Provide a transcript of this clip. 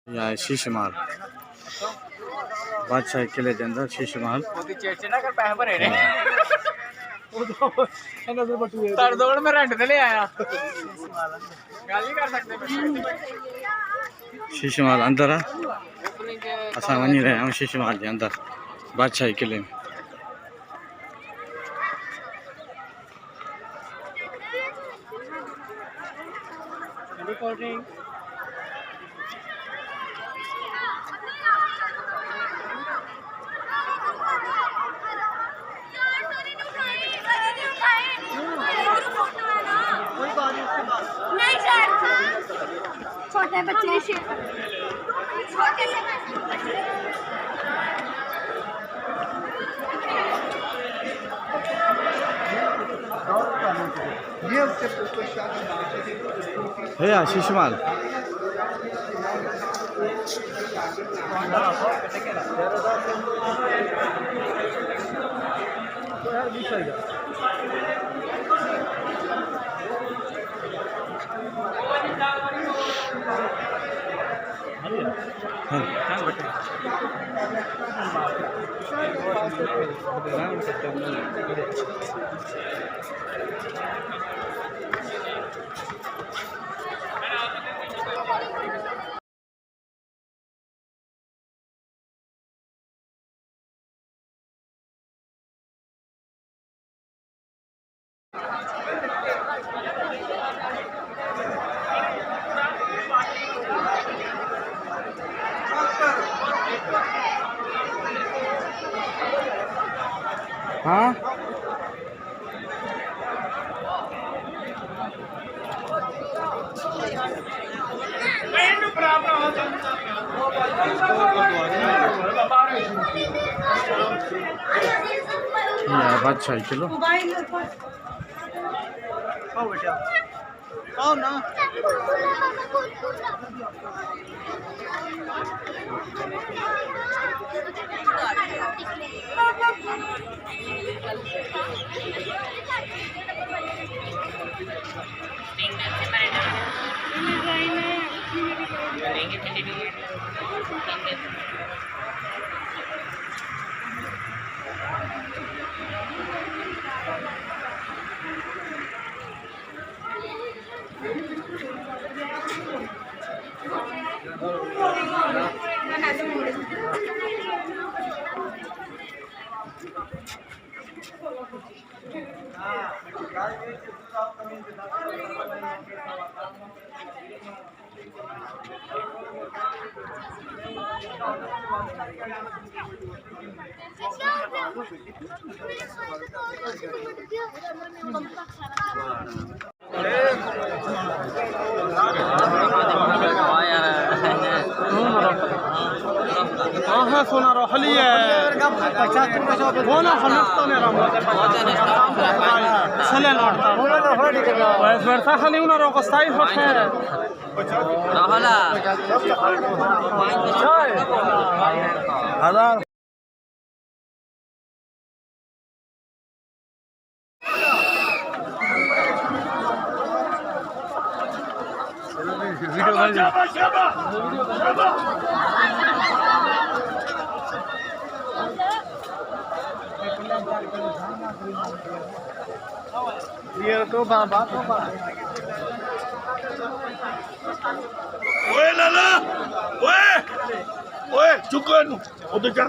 या शीश महल बादशाह किले के अंदर शीश महल दौड़ में रेंट ते ले आया गल नहीं कर सकते शीश महल अंदर है असा वही रहे हम शीश महल के अंदर बादशाह किले में नहीं सर छोटे बच्चे छोटे से है या शीश महल हाँ बादशाह किलो आओ ना ها صنع روحلية هنا خلصتني رمضان سلام وإذا مرتاحني هنا روقستاي فخير هلا هذا ये तो बाबा ओए लाला ओए ओए चुकन उधर चल